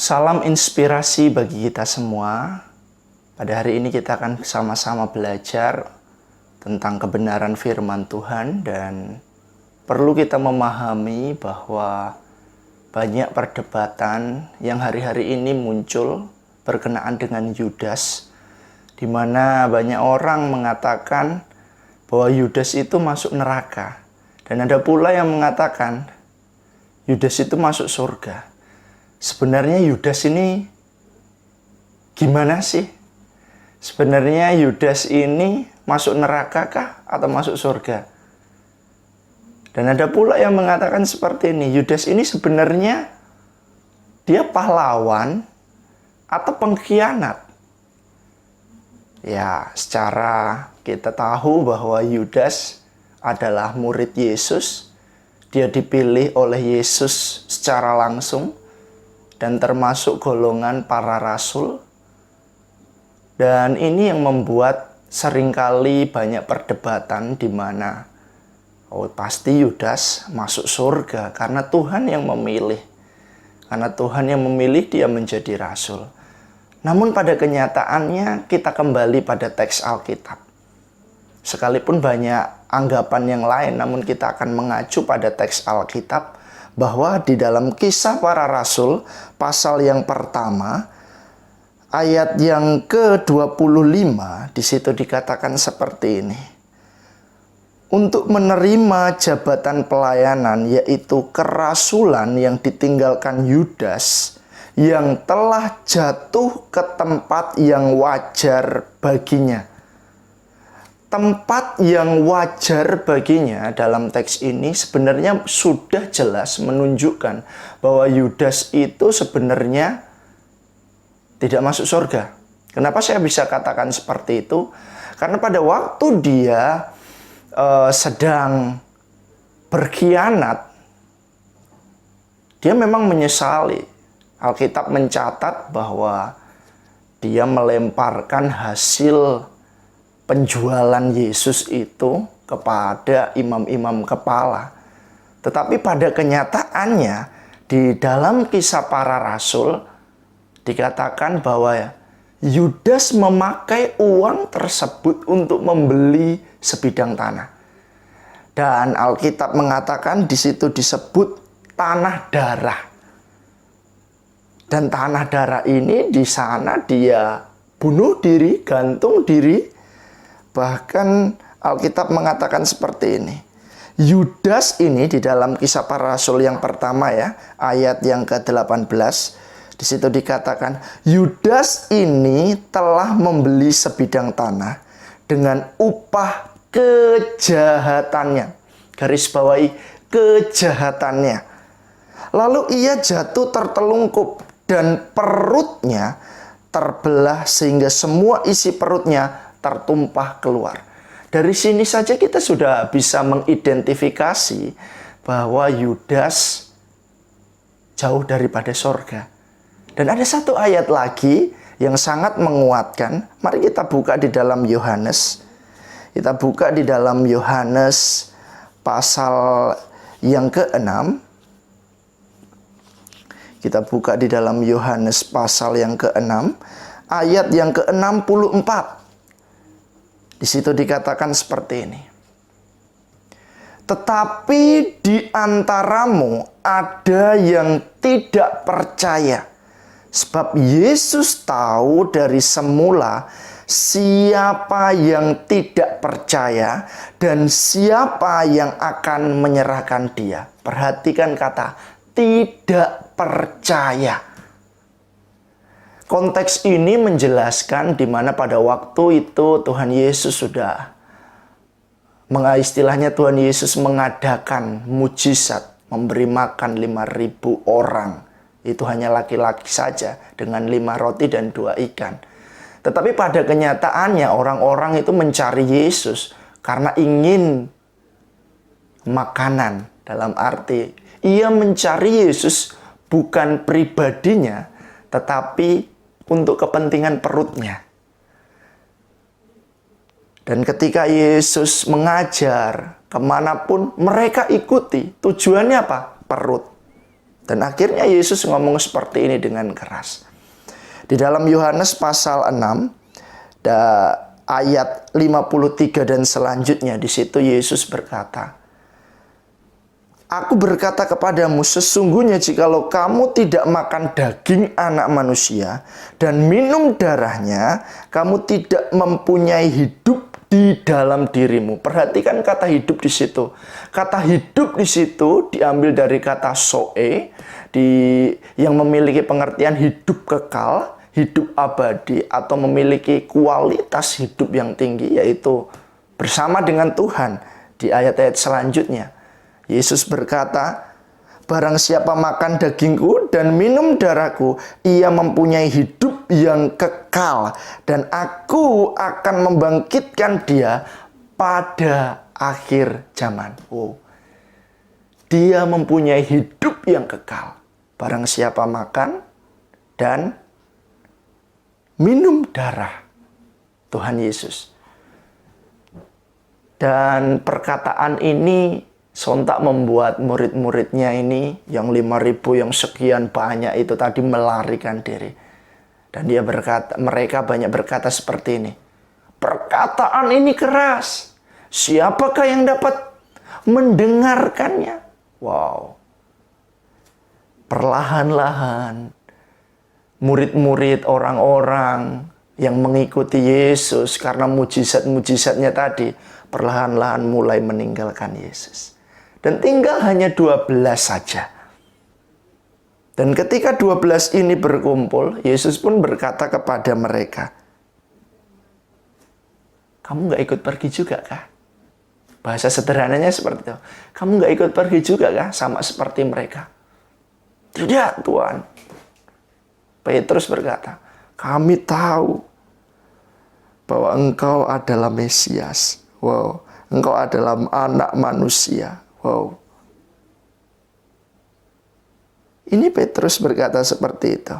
Salam inspirasi bagi kita semua. Pada hari ini kita akan sama-sama belajar tentang kebenaran firman Tuhan, dan perlu kita memahami bahwa banyak perdebatan yang hari-hari ini muncul berkenaan dengan Yudas, di mana banyak orang mengatakan bahwa Yudas itu masuk neraka, dan ada pula yang mengatakan Yudas itu masuk surga. Sebenarnya Yudas ini gimana sih? Sebenarnya Yudas ini masuk neraka kah atau masuk surga? Dan ada pula yang mengatakan seperti ini, Yudas ini sebenarnya dia pahlawan atau pengkhianat. Ya, secara kita tahu bahwa Yudas adalah murid Yesus. Dia dipilih oleh Yesus secara langsung dan termasuk golongan para rasul. Dan ini yang membuat seringkali banyak perdebatan di mana pasti Yudas masuk surga karena Tuhan yang memilih. Karena Tuhan yang memilih dia menjadi rasul. Namun pada kenyataannya kita kembali pada teks Alkitab. Sekalipun banyak anggapan yang lain, namun kita akan mengacu pada teks Alkitab bahwa di dalam Kisah Para Rasul pasal yang pertama ayat yang ke-25 di situ dikatakan seperti ini. Untuk menerima jabatan pelayanan yaitu kerasulan yang ditinggalkan Yudas yang telah jatuh ke tempat yang wajar baginya. Tempat yang wajar baginya dalam teks ini sebenarnya sudah jelas menunjukkan bahwa Yudas itu sebenarnya tidak masuk surga. Kenapa saya bisa katakan seperti itu? Karena pada waktu dia sedang berkhianat, dia memang menyesali. Alkitab mencatat bahwa dia melemparkan hasil penjualan Yesus itu kepada imam-imam kepala. Tetapi pada kenyataannya di dalam Kisah Para Rasul dikatakan bahwa Yudas memakai uang tersebut untuk membeli sebidang tanah. Dan Alkitab mengatakan di situ disebut tanah darah. Dan tanah darah ini di sana dia bunuh diri, gantung diri. Bahkan Alkitab mengatakan seperti ini. Yudas ini di dalam Kisah Para Rasul yang pertama ya, ayat yang ke-18. Di situ dikatakan, Yudas ini telah membeli sebidang tanah dengan upah kejahatannya. Garis bawahi kejahatannya. Lalu ia jatuh tertelungkup dan perutnya terbelah sehingga semua isi perutnya tertumpah keluar. Dari sini saja kita sudah bisa mengidentifikasi bahwa Yudas jauh daripada surga. Dan ada satu ayat lagi yang sangat menguatkan. Mari kita buka di dalam Yohanes. Kita buka di dalam Yohanes pasal yang ke-6. Kita buka di dalam Yohanes pasal yang ke-6, ayat yang ke-64. Di situ dikatakan seperti ini. Tetapi di antaramu ada yang tidak percaya. Sebab Yesus tahu dari semula siapa yang tidak percaya dan siapa yang akan menyerahkan dia. Perhatikan kata tidak percaya. Konteks ini menjelaskan di mana pada waktu itu Tuhan Yesus sudah istilahnya Tuhan Yesus mengadakan mujizat, memberi makan 5.000 orang. Itu hanya laki-laki saja dengan 5 roti dan 2 ikan. Tetapi pada kenyataannya orang-orang itu mencari Yesus karena ingin makanan. Dalam arti ia mencari Yesus bukan pribadinya, tetapi untuk kepentingan perutnya. Dan ketika Yesus mengajar kemanapun mereka ikuti. Tujuannya apa? Perut. Dan akhirnya Yesus ngomong seperti ini dengan keras. Di dalam Yohanes pasal 6, ayat 53 dan selanjutnya, di situ Yesus berkata, Aku berkata kepadamu, sesungguhnya jikalau kamu tidak makan daging anak manusia dan minum darahnya, kamu tidak mempunyai hidup di dalam dirimu. Perhatikan kata hidup di situ. Kata hidup di situ diambil dari kata zoe, yang memiliki pengertian hidup kekal, hidup abadi, atau memiliki kualitas hidup yang tinggi, yaitu bersama dengan Tuhan. Di ayat-ayat selanjutnya, Yesus berkata, barang siapa makan dagingku dan minum darahku, ia mempunyai hidup yang kekal, dan aku akan membangkitkan dia pada akhir zaman. Dia mempunyai hidup yang kekal. Barang siapa makan dan minum darah Tuhan Yesus. Dan perkataan ini sontak membuat murid-muridnya ini yang 5.000 yang sekian banyak itu tadi melarikan diri. Dan mereka banyak berkata seperti ini. Perkataan ini keras. Siapakah yang dapat mendengarkannya? Wow. Perlahan-lahan murid-murid, orang-orang yang mengikuti Yesus karena mujizat-mujizatnya tadi, perlahan-lahan mulai meninggalkan Yesus. Dan tinggal hanya 12 saja. Dan ketika 12 ini berkumpul, Yesus pun berkata kepada mereka, kamu gak ikut pergi juga kah? Bahasa sederhananya seperti itu. Kamu gak ikut pergi juga kah? Sama seperti mereka. Tidak, Tuhan. Petrus berkata, kami tahu bahwa Engkau adalah Mesias. Wow, Engkau adalah anak manusia. Wow. Ini Petrus berkata seperti itu.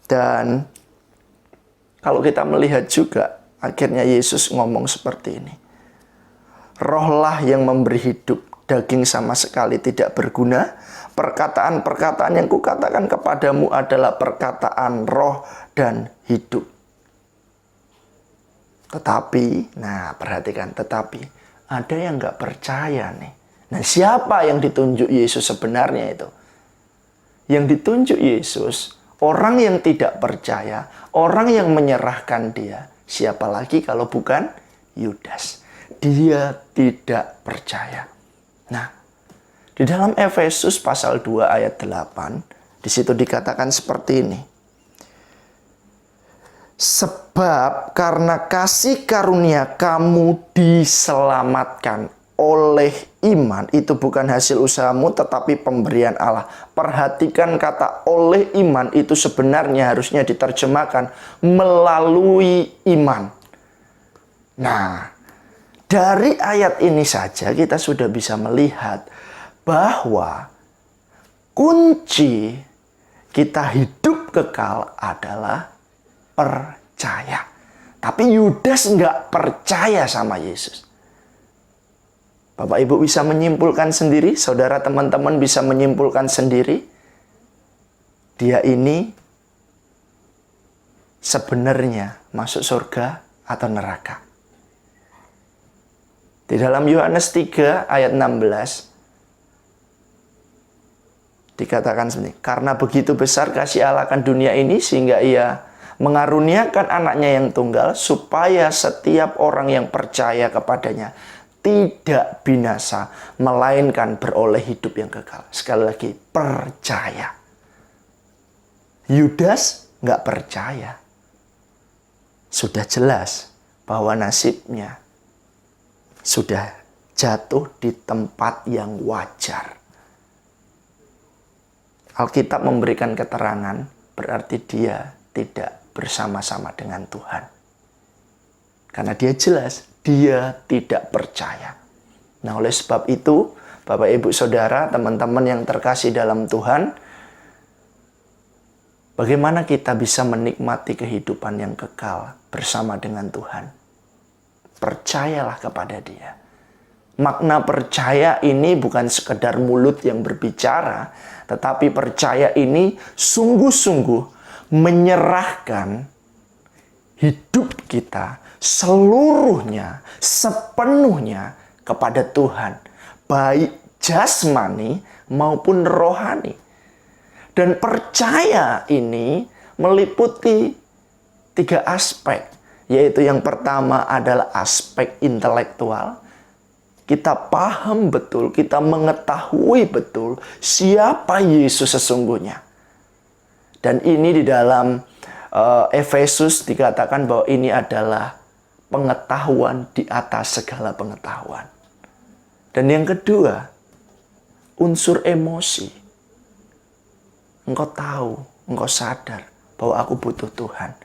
Dan kalau kita melihat juga, akhirnya Yesus ngomong seperti ini. Rohlah yang memberi hidup, daging sama sekali tidak berguna. Perkataan-perkataan yang kukatakan kepadamu adalah perkataan roh dan hidup. Tetapi, nah perhatikan, tetapi ada yang nggak percaya nih. Nah, siapa yang ditunjuk Yesus sebenarnya itu? Yang ditunjuk Yesus, orang yang tidak percaya, orang yang menyerahkan dia. Siapa lagi kalau bukan Yudas? Dia tidak percaya. Nah, di dalam Efesus pasal 2 ayat 8, di situ dikatakan seperti ini. Sebab karena kasih karunia kamu diselamatkan oleh iman. Itu bukan hasil usahamu tetapi pemberian Allah. Perhatikan kata oleh iman itu sebenarnya harusnya diterjemahkan melalui iman. Nah, dari ayat ini saja kita sudah bisa melihat bahwa kunci kita hidup kekal adalah percaya. Tapi Yudas nggak percaya sama Yesus. Bapak Ibu bisa menyimpulkan sendiri, saudara teman-teman bisa menyimpulkan sendiri. Dia ini sebenarnya masuk surga atau neraka. Di dalam Yohanes 3 ayat 16 dikatakan seperti ini. Karena begitu besar kasih Allah akan dunia ini sehingga ia mengaruniakan anaknya yang tunggal supaya setiap orang yang percaya kepadanya tidak binasa, melainkan beroleh hidup yang kekal. Sekali lagi, percaya. Yudas nggak percaya. Sudah jelas bahwa nasibnya sudah jatuh di tempat yang wajar. Alkitab memberikan keterangan, berarti dia tidak bersama-sama dengan Tuhan. Karena dia jelas, dia tidak percaya. Nah, oleh sebab itu, Bapak, Ibu, Saudara, teman-teman yang terkasih dalam Tuhan, bagaimana kita bisa menikmati kehidupan yang kekal bersama dengan Tuhan? Percayalah kepada Dia. Makna percaya ini bukan sekedar mulut yang berbicara, tetapi percaya ini sungguh-sungguh menyerahkan hidup kita seluruhnya, sepenuhnya kepada Tuhan, baik jasmani maupun rohani. Dan percaya ini meliputi 3 aspek, yaitu yang pertama adalah aspek intelektual. Kita paham betul, kita mengetahui betul siapa Yesus sesungguhnya. Dan ini di dalam Efesus dikatakan bahwa ini adalah pengetahuan di atas segala pengetahuan. Dan yang kedua, unsur emosi. Engkau tahu, engkau sadar bahwa aku butuh Tuhan.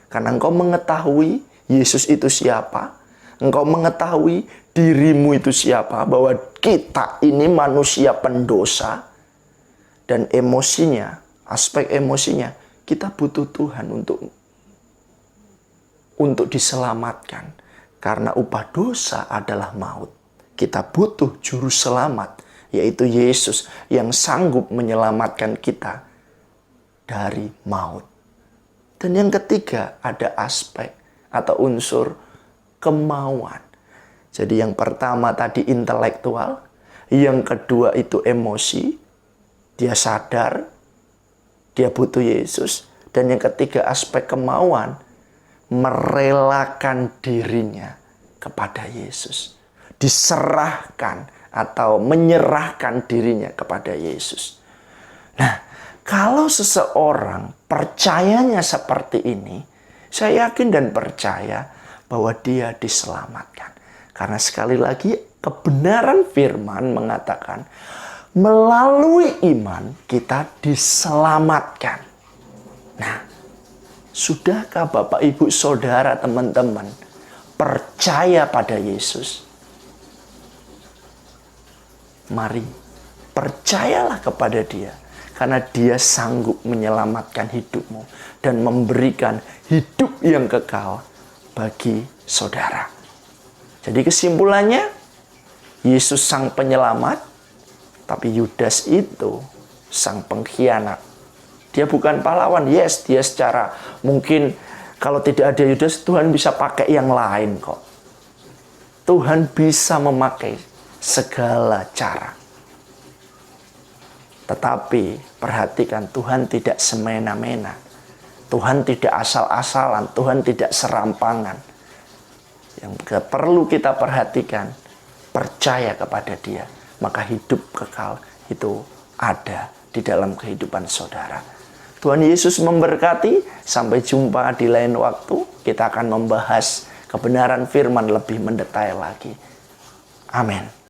Karena engkau mengetahui Yesus itu siapa, engkau mengetahui dirimu itu siapa, bahwa kita ini manusia pendosa, dan emosinya, aspek emosinya, kita butuh Tuhan untuk diselamatkan. Karena upah dosa adalah maut. Kita butuh juru selamat, yaitu Yesus yang sanggup menyelamatkan kita dari maut. Dan yang ketiga ada aspek atau unsur kemauan. Jadi yang pertama tadi intelektual, yang kedua itu emosi, dia sadar, dia butuh Yesus. Dan yang ketiga aspek kemauan, merelakan dirinya kepada Yesus. Diserahkan atau menyerahkan dirinya kepada Yesus. Nah, kalau seseorang percayanya seperti ini, saya yakin dan percaya bahwa dia diselamatkan. Karena sekali lagi kebenaran firman mengatakan melalui iman kita diselamatkan. Nah, sudahkah Bapak, Ibu, Saudara, teman-teman percaya pada Yesus? Mari, percayalah kepada Dia. Karena Dia sanggup menyelamatkan hidupmu dan memberikan hidup yang kekal bagi saudara. Jadi kesimpulannya, Yesus sang penyelamat, tapi Yudas itu sang pengkhianat. Dia bukan pahlawan. Yes, dia secara mungkin kalau tidak ada Yudas, Tuhan bisa pakai yang lain kok. Tuhan bisa memakai segala cara. Tetapi perhatikan, Tuhan tidak semena-mena. Tuhan tidak asal-asalan. Tuhan tidak serampangan. Yang perlu kita perhatikan, percaya kepada Dia, maka hidup kekal itu ada di dalam kehidupan saudara. Tuhan Yesus memberkati. Sampai jumpa di lain waktu. Kita akan membahas kebenaran firman lebih mendetail lagi. Amin.